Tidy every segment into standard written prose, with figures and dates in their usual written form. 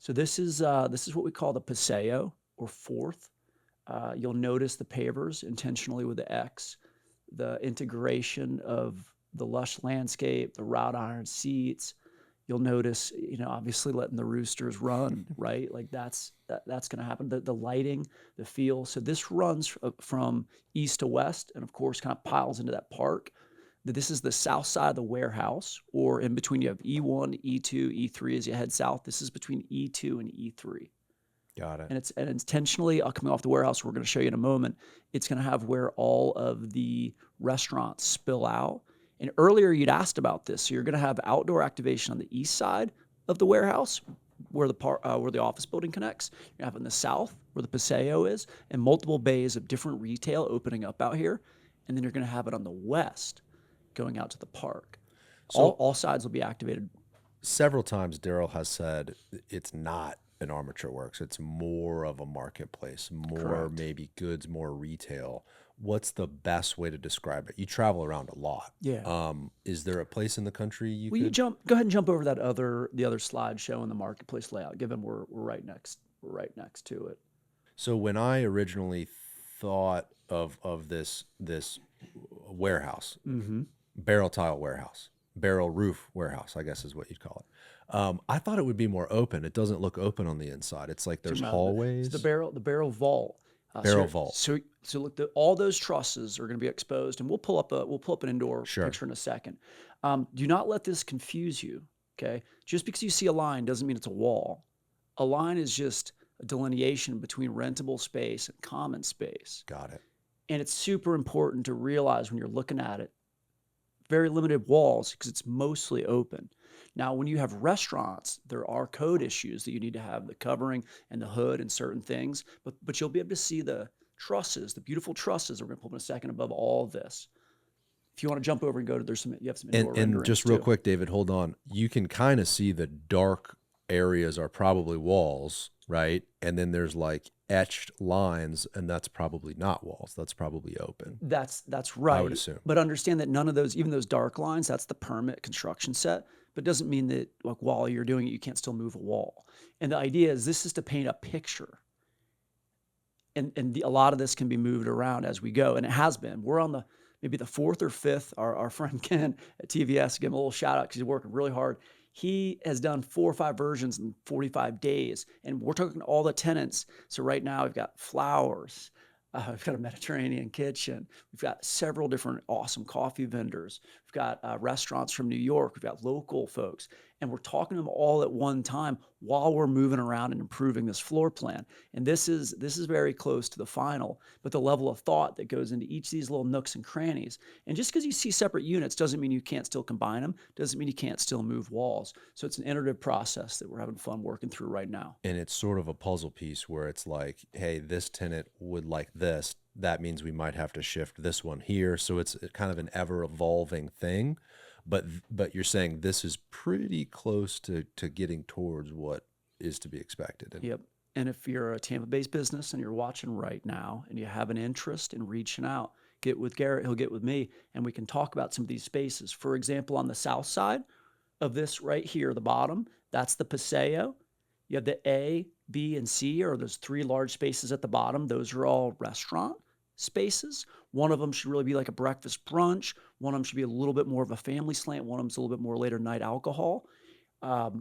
So this is what we call the paseo or fourth. You'll notice the pavers intentionally with the X, the integration of the lush landscape, the wrought iron seats. You'll notice, obviously letting the roosters run, right? Like that's going to happen. The lighting, the feel. So this runs from east to west, and of course, kind of piles into that park. This is the south side of the warehouse, or in between you have E1, E2, E3 as you head south. This is between E2 and E3. Got it. And it's intentionally coming off the warehouse. We're going to show you in a moment. It's going to have where all of the restaurants spill out. And earlier you'd asked about this. So you're going to have outdoor activation on the east side of the warehouse, where the office building connects. You're having the south, where the paseo is, and multiple bays of different retail opening up out here. And then you're going to have it on the west, going out to the park. So All sides will be activated. several times Daryl has said it's not an armature works. It's more of a marketplace, more Correct. maybe goods, more retail. What's the best way to describe it? You travel around a lot. Yeah. Is there a place in the country you Will you could? go ahead and jump over the other slide showing the marketplace layout, given we're right next to it. So when I originally thought of this warehouse, Mm-hmm. barrel tile warehouse, barrel roof warehouse, I guess is what you'd call it. I thought it would be more open. It doesn't look open on the inside. It's like there's hallways. The barrel vault. Barrel vault. So look, all those trusses are going to be exposed, and we'll pull up an indoor Sure. picture in a second. Do not let this confuse you. Okay, just because you see a line doesn't mean it's a wall. A line is just a delineation between rentable space and common space. Got it. And it's super important to realize when you're looking at it, very limited walls because it's mostly open. Now, when you have restaurants, there are code issues that you need to have the covering and the hood and certain things, but you'll be able to see the trusses, the beautiful trusses. We're going to pull up in a second above all of this. If you want to jump over and go to, you have some indoor And renderings just real too. quick, David, hold on. You can kind of see the dark areas are probably walls, right? And then there's like etched lines, and that's probably not walls. That's probably open. That's right. I would assume. But understand that none of those, even those dark lines, that's the permit construction set. But it doesn't mean that like while you're doing it, you can't still move a wall. And the idea is this is to paint a picture. And a lot of this can be moved around as we go, and it has been. We're on maybe the fourth or fifth. Our friend Ken at TVS, give him a little shout out because he's working really hard. He has done 4 or 5 versions in 45 days, and we're talking all the tenants. So right now we've got flowers. We've got a Mediterranean kitchen. We've got several different awesome coffee vendors. We've got restaurants from New York. We've got local folks. And we're talking to them all at one time while we're moving around and improving this floor plan. And this is very close to the final, but the level of thought that goes into each of these little nooks and crannies. And just because you see separate units doesn't mean you can't still combine them, doesn't mean you can't still move walls. So it's an iterative process that we're having fun working through right now. And it's sort of a puzzle piece where it's like, hey, this tenant would like this. That means we might have to shift this one here. So it's kind of an ever evolving thing. But you're saying this is pretty close to getting towards what is to be expected. Yep. And if you're a Tampa-based business and you're watching right now and you have an interest in reaching out, get with Garrett, he'll get with me, and we can talk about some of these spaces. For example, on the south side of this right here, the bottom, that's the paseo. You have the A, B, and C, or those 3 large spaces at the bottom. Those are all restaurant spaces. One of them should really be like a breakfast brunch. One of them should be a little bit more of a family slant. One of them's a little bit more later night alcohol,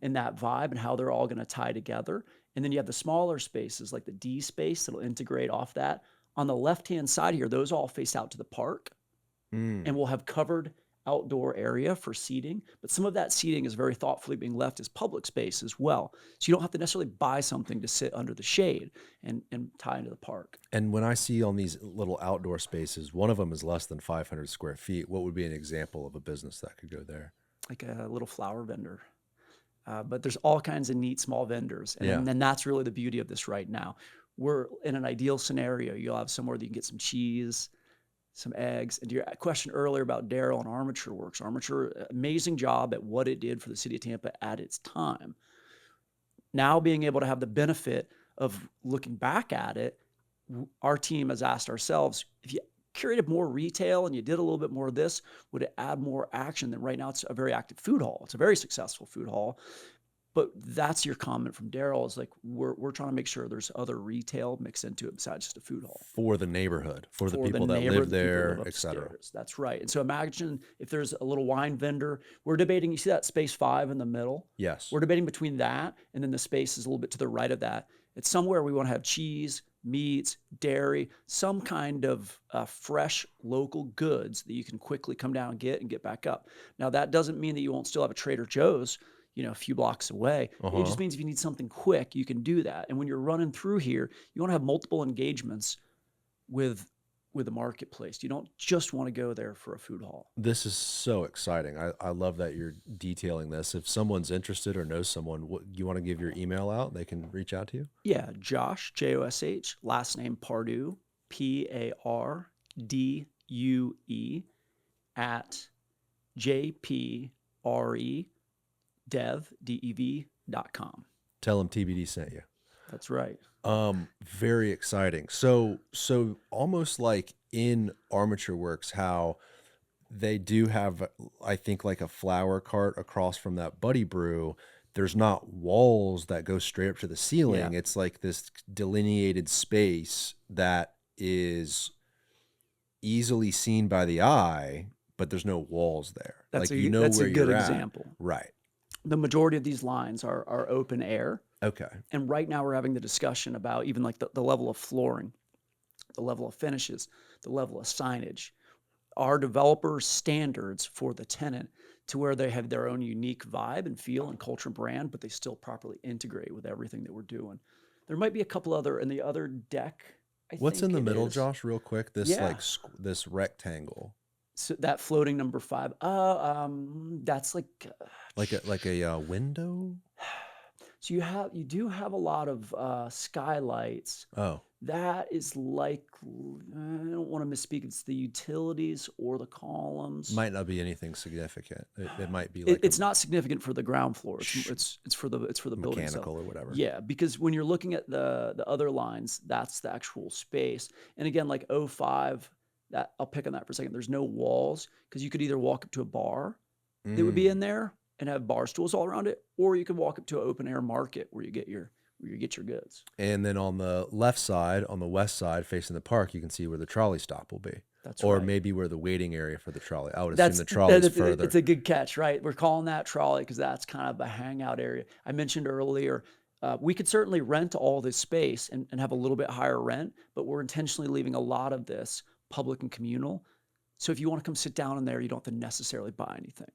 in that vibe and how they're all going to tie together. And then you have the smaller spaces like the D space that'll integrate off that. On the left-hand side here, those all face out to the park, and we'll have covered outdoor area for seating, but some of that seating is very thoughtfully being left as public space as well. So you don't have to necessarily buy something to sit under the shade and tie into the park. And when I see on these little outdoor spaces, one of them is less than 500 square feet. What would be an example of a business that could go there? Like a little flower vendor. But there's all kinds of neat small vendors. And Yeah. then that's really the beauty of this right now. We're in an ideal scenario. You'll have somewhere that you can get some cheese, some eggs. And to your question earlier about Daryl and Armature Works, Armature, amazing job at what it did for the city of Tampa at its time. Now being able to have the benefit of looking back at it, our team has asked ourselves, if you curated more retail and you did a little bit more of this, would it add more action than right now? It's a very active food hall. It's a very successful food hall. But that's your comment from Daryl, is like, we're trying to make sure there's other retail mixed into it besides just a food hall For the neighborhood, for the for the people that neighbor, live the people that there, live et cetera. upstairs. That's right. And so imagine if there's a little wine vendor. We're debating, you see that space 5 in the middle? Yes. We're debating between that and then the space is a little bit to the right of that. It's somewhere we want to have cheese, meats, dairy, some kind of fresh local goods that you can quickly come down and get back up. Now, that doesn't mean that you won't still have a Trader Joe's, a few blocks away. It just means if you need something quick, you can do that. And when you're running through here, you want to have multiple engagements with the marketplace. You don't just want to go there for a food hall. This is so exciting. I love that you're detailing this. If someone's interested or knows someone, you want to give your email out, they can reach out to you? Yeah, Josh, Josh, last name Pardue, Pardue, at jpredev.com. Tell them TBD sent you. That's right. Very exciting. So almost like in Armature Works, how they do have, I think, like a flower cart across from that Buddy Brew. There's not walls that go straight up to the ceiling. Yeah. It's like this delineated space that is easily seen by the eye, but there's no walls there. That's like, that's where a good you're at. example. Right. The majority of these lines are open air. Okay. And right now we're having the discussion about even like the level of flooring, the level of finishes, the level of signage, our developer standards for the tenant, to where they have their own unique vibe and feel and culture and brand, but they still properly integrate with everything that we're doing. There might be a couple other in the other deck. What's in the middle, is. Josh, real quick? This Yeah. like this rectangle. So that floating number 5, that's like a window. So you do have a lot of skylights. Oh, That is like, I don't want to misspeak. It's the utilities or the columns. might not be anything significant. It might be like It's not significant for the ground floor. It's for the building itself. mechanical or whatever. Yeah, because when you're looking at the other lines, that's the actual space. And again, like 05, that I'll pick on that for a second. There's no walls, because you could either walk up to a bar that would be in there and have bar stools all around it, or you could walk up to an open air market where you get your goods. And then on the left side, on the west side, facing the park, you can see where the trolley stop will be. That's or right. maybe where the waiting area for the trolley. I would assume the trolley's further. It's a good catch, right? We're calling that trolley because that's kind of a hangout area. I mentioned earlier, we could certainly rent all this space and have a little bit higher rent, but we're intentionally leaving a lot of this public and communal. So if you want to come sit down in there, you don't have to necessarily buy anything.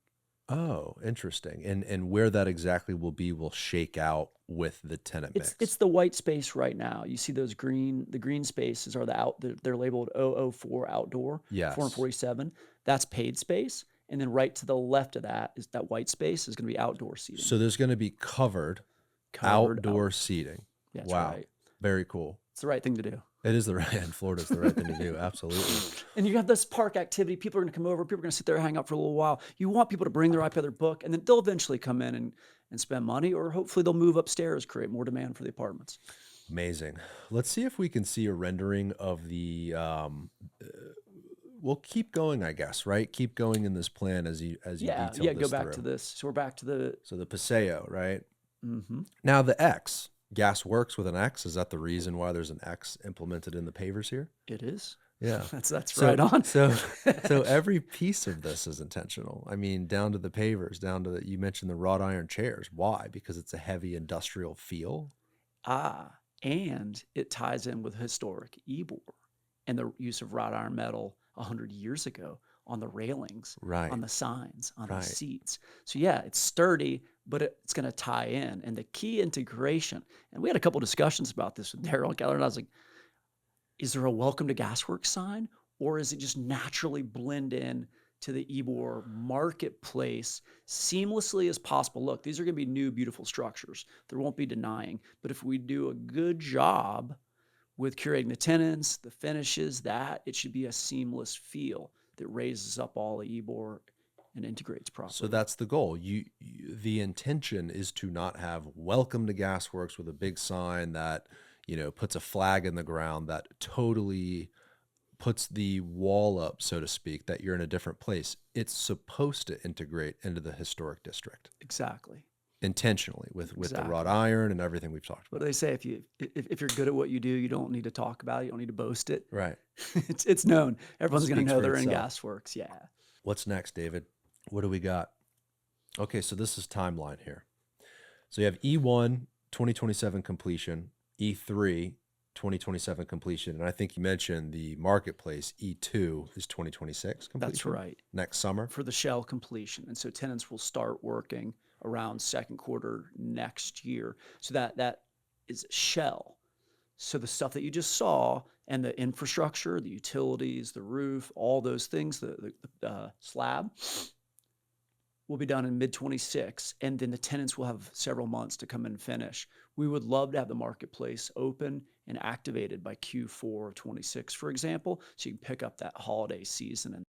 Oh, interesting. And where that exactly will be will shake out with the tenant mix. It's the white space right now. You see those the green spaces are they're labeled 004 outdoor, Yes. 447. That's paid space. And then right to the left of that is that white space is going to be outdoor seating. So there's going to be covered outdoor seating. That's wow. right. Very cool. It's the right thing to do. It is the right, and Florida's the right thing to do. Absolutely. And you have this park activity. People are going to come over. People are going to sit there, hang out for a little while. You want people to bring their iPad, their book, and then they'll eventually come in and spend money, or hopefully they'll move upstairs, create more demand for the apartments. Amazing. Let's see if we can see a rendering of the, we'll keep going, I guess, right? Keep going in this plan as you detail this go back through. to this. So we're back to the... So the Paseo, right? Mm-hmm. Now the X. Gasworx with an X. Is that the reason why there's an X implemented in the pavers here? It is. Yeah. That's right on. So every piece of this is intentional. I mean, down to the pavers, down to you mentioned the wrought iron chairs. Why? Because it's a heavy industrial feel. And it ties in with historic Ybor and the use of wrought iron metal 100 years ago on the railings, right, on the signs, on right, the seats. So yeah, it's sturdy, but it's going to tie in. And the key integration, and we had a couple discussions about this with Daryl and Keller, and I was like, is there a welcome to Gasworks sign, or is it just naturally blend in to the Ybor Marketplace seamlessly as possible? Look, these are going to be new, beautiful structures. There won't be denying. But if we do a good job with curating the tenants, the finishes, that it should be a seamless feel that raises up all the Ybor and integrates properly. So that's the goal. The intention is to not have welcome to Gasworks with a big sign that, puts a flag in the ground that totally puts the wall up, so to speak, that you're in a different place. It's supposed to integrate into the historic district. Exactly. intentionally with the wrought Exactly. iron and everything we've talked What about. do they say? If you're good at what you do, you don't need to talk about it. You don't need to boast it. Right. It's known. Everyone's going to Speaks know for they're in itself. Gasworx. Yeah. What's next, David? What do we got? Okay, so this is timeline here. So you have E1 2027 completion, E3 2027 completion, and I think you mentioned the marketplace E2 is 2026 completion. That's right. Next summer. For the shell completion. And so tenants will start working around second quarter next year. So that is shell. So the stuff that you just saw and the infrastructure, the utilities, the roof, all those things, the slab will be done in mid 26, and then the tenants will have several months to come and finish. We would love to have the marketplace open and activated by Q4 of 26, for example, so you can pick up that holiday season and